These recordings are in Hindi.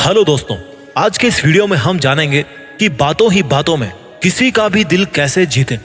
हेलो दोस्तों, आज के इस वीडियो में हम जानेंगे कि बातों ही बातों में किसी का भी दिल कैसे जीते।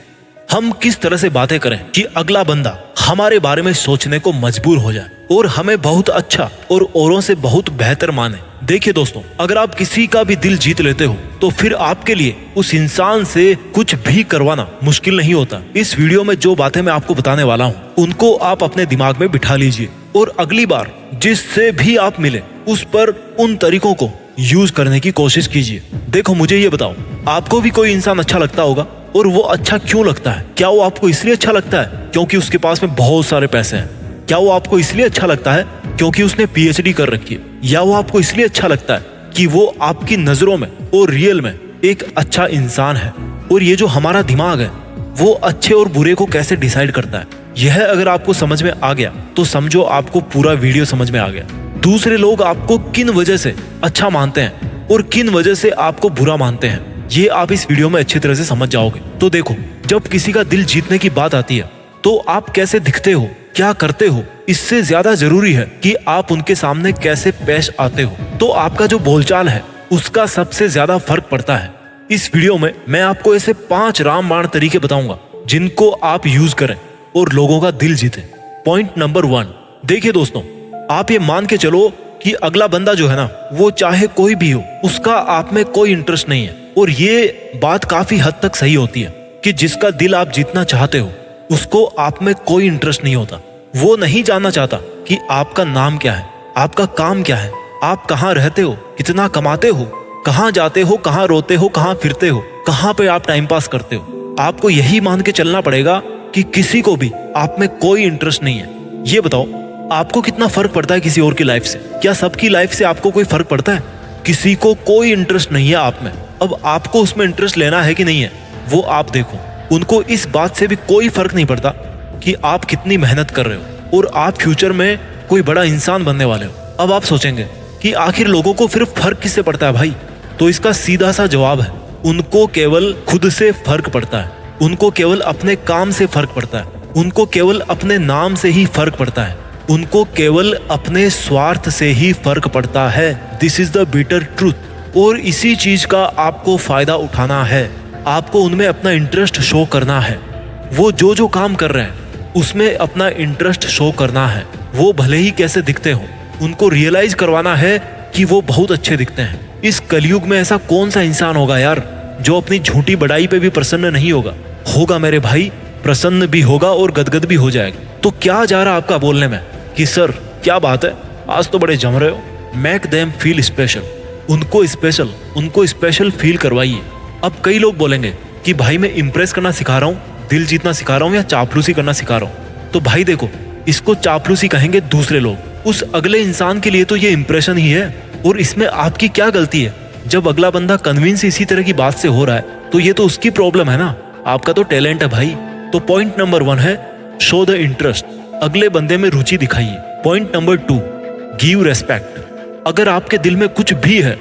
हम किस तरह से बातें करें कि अगला बंदा हमारे बारे में सोचने को मजबूर हो जाए और हमें बहुत अच्छा और औरों से बहुत बेहतर माने। देखिए दोस्तों, अगर आप किसी का भी दिल जीत लेते हो तो फिर आपके लिए उस इंसान से कुछ भी करवाना मुश्किल नहीं होता। इस वीडियो में जो बातें मैं आपको बताने वाला हूँ उनको आप अपने दिमाग में बिठा लीजिए और अगली बार जिससे भी आप मिले उस पर उन तरीकों को यूज करने की कोशिश कीजिए। देखो, मुझे ये बताओ, आपको भी कोई इंसान अच्छा लगता होगा और वो अच्छा क्यों लगता है? क्या वो आपको इसलिए अच्छा लगता है क्योंकि उसके पास में बहुत सारे पैसे हैं? क्या वो आपको इसलिए अच्छा लगता है क्योंकि उसने पीएचडी कर रखी है? या वो आपको इसलिए अच्छा लगता है कि वो आपकी नजरों में और रियल में एक अच्छा इंसान है? और ये जो हमारा दिमाग है वो अच्छे और बुरे को कैसे डिसाइड करता है, यह अगर आपको समझ में आ गया तो समझो आपको पूरा वीडियो समझ में आ गया। दूसरे लोग आपको किन वजह से अच्छा मानते हैं और किन वजह से आपको बुरा मानते हैं, ये आप इस वीडियो में अच्छी तरह से समझ जाओगे। तो देखो, जब किसी का दिल जीतने की बात आती है तो आप कैसे दिखते हो, क्या करते हो, इससे ज्यादा जरूरी है कि आप उनके सामने कैसे पेश आते हो। तो आपका जो बोलचाल है उसका सबसे ज्यादा फर्क पड़ता है। इस वीडियो में मैं आपको ऐसे 5 रामबाण तरीके बताऊंगा जिनको आप यूज करें और लोगों का दिल जीते। पॉइंट नंबर 1, देखिए दोस्तों, आप ये मान के चलो कि अगला बंदा जो है ना, वो चाहे कोई भी हो, उसका आप में कोई इंटरेस्ट नहीं है। और ये बात काफी हद तक सही होती है कि जिसका दिल आप जीतना चाहते हो उसको आप में कोई इंटरेस्ट नहीं होता। वो नहीं जानना चाहता कि आपका नाम क्या है, आपका काम क्या है, आप कहाँ रहते हो, कितना कमाते हो, कहाँ जाते हो, कहाँ रोते हो, कहाँ फिरते हो, कहाँ पे आप टाइम पास करते हो। आपको यही मान के चलना पड़ेगा कि किसी को भी आप में कोई इंटरेस्ट नहीं है। ये बताओ, आपको कितना फर्क पड़ता है किसी और की लाइफ से? क्या सबकी लाइफ से आपको कोई फर्क पड़ता है? किसी को कोई इंटरेस्ट नहीं है आप में। अब आपको उसमें इंटरेस्ट लेना है कि नहीं है वो आप देखो। उनको इस बात से भी कोई फर्क नहीं पड़ता कि आप कितनी मेहनत कर रहे हो और आप फ्यूचर में कोई बड़ा इंसान बनने वाले हो। अब आप सोचेंगे कि आखिर लोगों को फिर फर्क किससे पड़ता है भाई? तो इसका सीधा सा जवाब है, उनको केवल खुद से फर्क पड़ता है। उनको केवल अपने काम से फर्क पड़ता है। उनको केवल अपने नाम से ही फर्क पड़ता है। उनको केवल अपने स्वार्थ से ही फर्क पड़ता है। This is the bitter truth. और इसी चीज का आपको फायदा उठाना है। आपको उनमें अपना इंटरेस्ट शो करना है। वो जो काम कर रहे हैं उसमें अपना इंटरेस्ट शो करना है। वो भले ही कैसे दिखते हो, उनको रियलाइज करवाना है कि वो बहुत अच्छे दिखते हैं। इस कलयुग में ऐसा कौन सा इंसान होगा यार जो अपनी झूठी बड़ाई पे भी प्रसन्न नहीं होगा? होगा मेरे भाई, प्रसन्न भी होगा और गदगद भी हो जाएगा। तो क्या जा रहा आपका बोलने में कि सर क्या बात है, आज तो बड़े जम रहे हो। Make them feel special. उनको स्पेशल फील करवाइए। अब कई लोग बोलेंगे कि भाई मैं इंप्रेस करना सिखा रहा हूँ, दिल जीतना सिखा रहा हूँ या चापलूसी करना सिखा रहा हूँ। तो भाई देखो, इसको चापलूसी कहेंगे दूसरे लोग। उस अगले इंसान के लिए तो ये इंप्रेशन ही है और इसमें आपकी क्या गलती है? जब अगला बंदा कन्विंस इसी तरह की बात से हो रहा है तो ये तो उसकी प्रॉब्लम है ना, आपका तो टैलेंट है भाई। तो पॉइंट नंबर 1 है शो द इंटरेस्ट। अगले बंदे में रुचि दिखाइए। Point number 2, give respect. अगर आपके दिल में कुछ भी है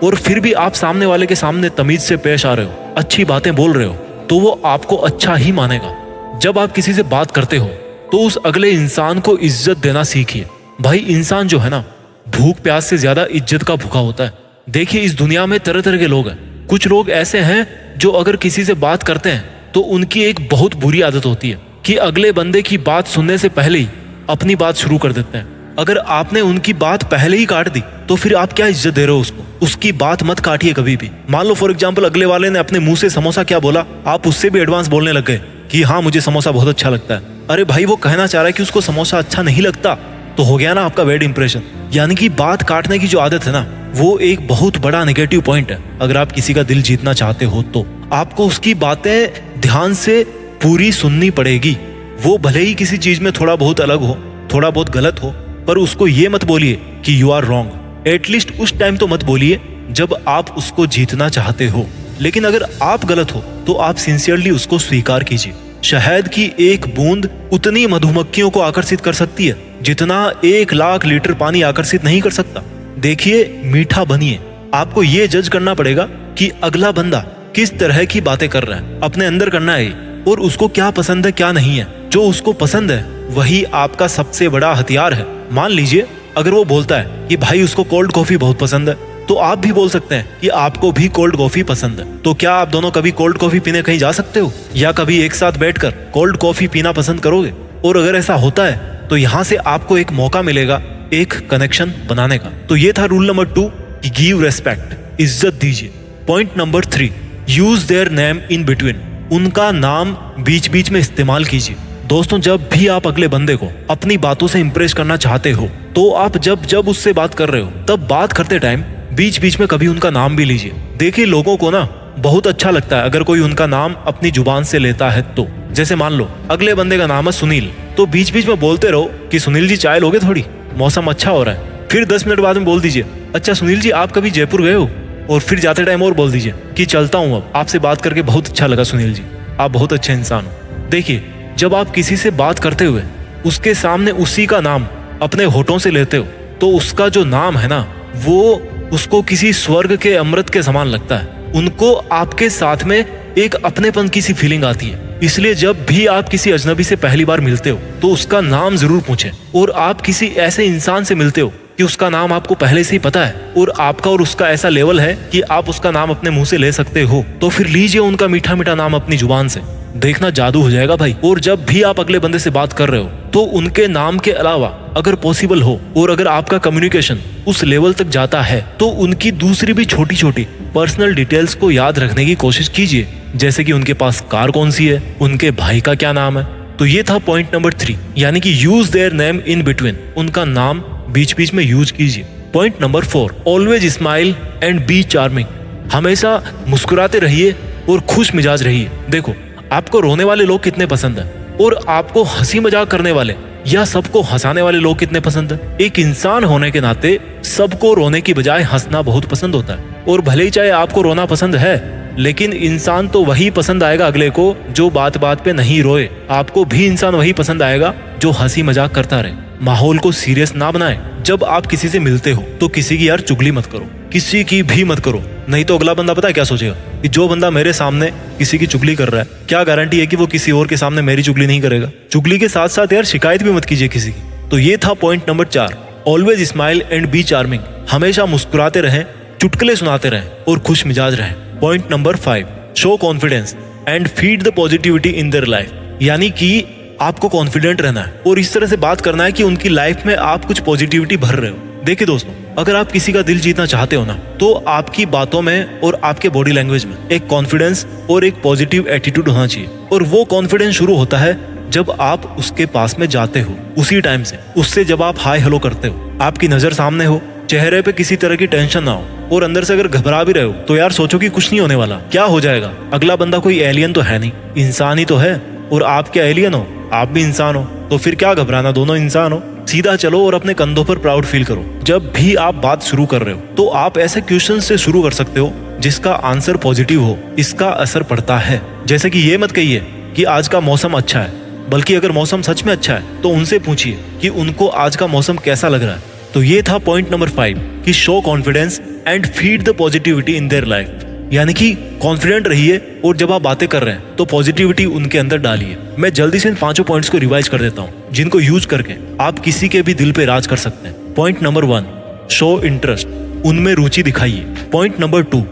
और फिर भी आप सामने वाले के सामने तमीज से पेश आ रहे हो, अच्छी बातें बोल रहे हो, तो वो आपको अच्छा ही मानेगा। जब आप किसी से बात करते हो तो उस अगले इंसान को इज्जत देना सीखिए। भाई इंसान जो है ना, भूख प्यास से ज्यादा इज्जत का भूखा होता है। देखिए, इस दुनिया में तरह तरह के लोग हैं। कुछ लोग ऐसे हैं जो अगर किसी से बात करते हैं तो उनकी एक बहुत बुरी आदत होती है कि अगले बंदे की बात सुनने से पहले ही अपनी बात शुरू कर देते हैं। अगर आपने उनकी बात पहले ही काट दी तो फिर आप क्या इज्जत दे रहे हो उसको? उसकी बात मत काटिए कभी भी। मान लो फॉर एग्जांपल अगले वाले ने अपने मुंह से समोसा क्या बोला, आप उससे भी एडवांस बोलने लग गए कि हाँ मुझे समोसा बहुत अच्छा लगता है। अरे भाई, वो कहना चाह रहा है कि उसको समोसा अच्छा नहीं लगता, तो हो गया ना आपका बैड इंप्रेशन। यानी कि बात काटने की जो आदत है ना, वो एक बहुत बड़ा नेगेटिव पॉइंट है। अगर आप किसी का दिल जीतना चाहते हो तो आपको उसकी बातें ध्यान से पूरी सुननी पड़ेगी। वो भले ही किसी चीज में थोड़ा बहुत अलग हो, थोड़ा बहुत गलत हो, पर उसको ये मत बोलिए कि यू आर रॉन्ग। एटलीस्ट उस टाइम तो मत बोलिए जब आप उसको जीतना चाहते हो। लेकिन अगर आप गलत हो तो आप सिंसियरली उसको स्वीकार कीजिए। शहद की एक बूंद उतनी मधुमक्खियों को आकर्षित कर सकती है जितना 1 लाख लीटर पानी आकर्षित नहीं कर सकता। देखिए, मीठा बनिए। आपको ये जज करना पड़ेगा कि अगला बंदा किस तरह की बातें कर रहा है, अपने अंदर करना है और उसको क्या पसंद है क्या नहीं है। जो उसको पसंद है वही आपका सबसे बड़ा हथियार है। मान लीजिए अगर वो बोलता है कि भाई उसको कोल्ड कॉफी बहुत पसंद है तो आप भी बोल सकते हैं कि आपको भी कोल्ड कॉफी पसंद है। तो क्या आप दोनों कभी कोल्ड कॉफी पीने कहीं जा सकते हो, या कभी एक साथ बैठकर कोल्ड कॉफी पीना पसंद करोगे? और अगर ऐसा होता है तो यहाँ से आपको एक मौका मिलेगा एक कनेक्शन बनाने का। तो ये था रूल नंबर 2 कि गिव रेस्पेक्ट, इज्जत दीजिए। Point number 3, use their name in between, उनका नाम बीच बीच में इस्तेमाल कीजिए। दोस्तों, जब भी आप अगले बंदे को अपनी बातों से इंप्रेस करना चाहते हो तो आप जब उससे बात कर रहे हो तब बात करते टाइम बीच बीच में कभी उनका नाम भी लीजिए। देखिए, लोगों को ना बहुत अच्छा लगता है अगर कोई उनका नाम अपनी जुबान से लेता है तो। जैसे मान लो अगले बंदे का नाम है सुनील, तो बीच बीच में बोलते रहो कि सुनील जी चाय लोगे थोड़ी, मौसम अच्छा हो रहा है। फिर 10 मिनट बाद में बोल दीजिए, अच्छा सुनील जी आप कभी जयपुर गए हो? और फिर जाते टाइम और बोल दीजिए कि चलता हूँ, अब आपसे बात करके बहुत अच्छा लगा सुनील जी, आप बहुत अच्छे इंसान हो। देखिए, जब आप किसी से बात करते हुए उसके सामने उसी का नाम अपने होठों से लेते हो तो उसका जो नाम है ना, वो उसको किसी स्वर्ग के अमृत के समान लगता है। उनको आपके साथ में एक अपनेपन की सी फीलिंग आती है। इसलिए जब भी आप किसी अजनबी से पहली बार मिलते हो तो उसका नाम जरूर पूछें। और आप किसी ऐसे इंसान से मिलते हो कि उसका नाम आपको पहले से ही पता है और आपका और उसका ऐसा लेवल है कि आप उसका नाम अपने मुंह से ले सकते हो, तो फिर लीजिए उनका मीठा मीठा नाम अपनी जुबान से। देखना जादू हो जाएगा भाई। और जब भी आप अगले बंदे से बात कर रहे हो तो उनके नाम के अलावा अगर पॉसिबल हो और अगर आपका कम्युनिकेशन उस लेवल तक जाता है तो उनकी दूसरी भी छोटी छोटी पर्सनल डिटेल्स को याद रखने की कोशिश कीजिए। जैसे कि उनके पास कार कौन सी है, उनके भाई का क्या नाम है। तो ये था पॉइंट नंबर 3, यानी कि use their name in between, उनका नाम बीच बीच में यूज कीजिए। Point number 4, always smile and be charming, हमेशा मुस्कुराते रहिए और खुश मिजाज रहिए। देखो, आपको रोने वाले लोग कितने पसंद है और आपको हंसी मजाक करने वाले या सबको हंसाने वाले लोग कितने पसंद है। एक इंसान होने के नाते सबको रोने की बजाय हंसना बहुत पसंद होता है। और भले ही चाहे आपको रोना पसंद है, लेकिन इंसान तो वही पसंद आएगा अगले को जो बात बात पे नहीं रोए। आपको भी इंसान वही पसंद आएगा जो हंसी मजाक करता रहे। माहौल को सीरियस ना बनाए। जब आप किसी से मिलते हो तो किसी की यार चुगली मत करो, किसी की भी मत करो, नहीं तो अगला बंदा पता है क्या सोचेगा कि जो बंदा मेरे सामने किसी की चुगली कर रहा है, क्या गारंटी है कि वो किसी और के सामने मेरी चुगली नहीं करेगा। चुगली के साथ साथ यार शिकायत भी मत कीजिए किसी की। तो ये था point number 4, always smile and be charming, हमेशा मुस्कुराते रहें, चुटकुले सुनाते रहें और खुश मिजाज रहें। Point number 5, show confidence and feed the positivity in their life, यानी कि आपको कॉन्फिडेंट रहना है और इस तरह से बात करना है कि उनकी लाइफ में आप कुछ पॉजिटिविटी भर रहे हो। देखिए दोस्तों, अगर आप किसी का दिल जीतना चाहते हो ना, तो आपकी बातों में और आपके बॉडी लैंग्वेज में एक कॉन्फिडेंस और एक पॉजिटिव एटीट्यूड होना चाहिए। और वो कॉन्फिडेंस शुरू होता है जब आप उसके पास में जाते हो, उसी टाइम से, उससे जब आप हाय हेलो करते हो, आपकी नजर सामने हो, चेहरे पे किसी तरह की टेंशन ना हो और अंदर से अगर घबरा भी रहे हो तो यार सोचो कि कुछ नहीं होने वाला, क्या हो जाएगा, अगला बंदा कोई एलियन तो है नहीं, इंसान ही तो है। और आप क्या एलियन हो, आप भी इंसान हो, तो फिर क्या घबराना, दोनों इंसान हो। सीधा चलो और अपने कंधों पर प्राउड फील करो। जब भी आप बात शुरू कर रहे हो तो आप ऐसे क्वेश्चन से शुरू कर सकते हो जिसका आंसर पॉजिटिव हो, इसका असर पड़ता है। जैसे कि ये मत कहिए कि आज का मौसम अच्छा है, बल्कि अगर मौसम सच में अच्छा है तो उनसे पूछिए कि उनको आज का मौसम कैसा लग रहा है। तो ये था पॉइंट नंबर 5 कि show confidence and feed the positivity in their life, यानी कि कॉन्फिडेंट रहिए और जब आप बातें कर रहे हैं तो पॉजिटिविटी उनके अंदर डालिए। मैं जल्दी से इन 5 पॉइंट्स को रिवाइज कर देता हूँ जिनको यूज करके आप किसी के भी दिल पे राज कर सकते हैं। पॉइंट नंबर 1, शो इंटरेस्ट, उनमें रुचि दिखाइए। पॉइंट नंबर 2,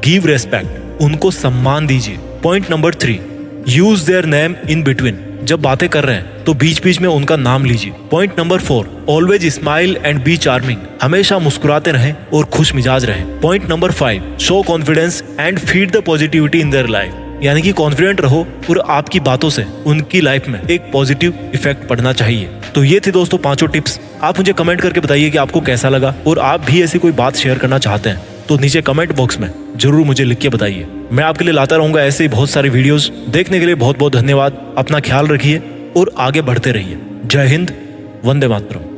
गिव रेस्पेक्ट, उनको सम्मान दीजिए। Point number 3, use their name in between, जब बातें कर रहे हैं तो बीच बीच में उनका नाम लीजिए। Point number 4, always smile and be charming, हमेशा मुस्कुराते रहें और खुश मिजाज रहें। Point number 5, show confidence and feed the positivity in their life, यानी कि कॉन्फिडेंट रहो और आपकी बातों से उनकी लाइफ में एक पॉजिटिव इफेक्ट पड़ना चाहिए। तो ये थे दोस्तों 5 टिप्स। आप मुझे कमेंट करके बताइए कि आपको कैसा लगा और आप भी ऐसी कोई बात शेयर करना चाहते हैं तो नीचे कमेंट बॉक्स में जरूर मुझे लिख के बताइए। मैं आपके लिए लाता रहूंगा ऐसे ही बहुत सारे वीडियोस। देखने के लिए बहुत बहुत धन्यवाद। अपना ख्याल रखिए और आगे बढ़ते रहिए। जय हिंद, वंदे मातरम।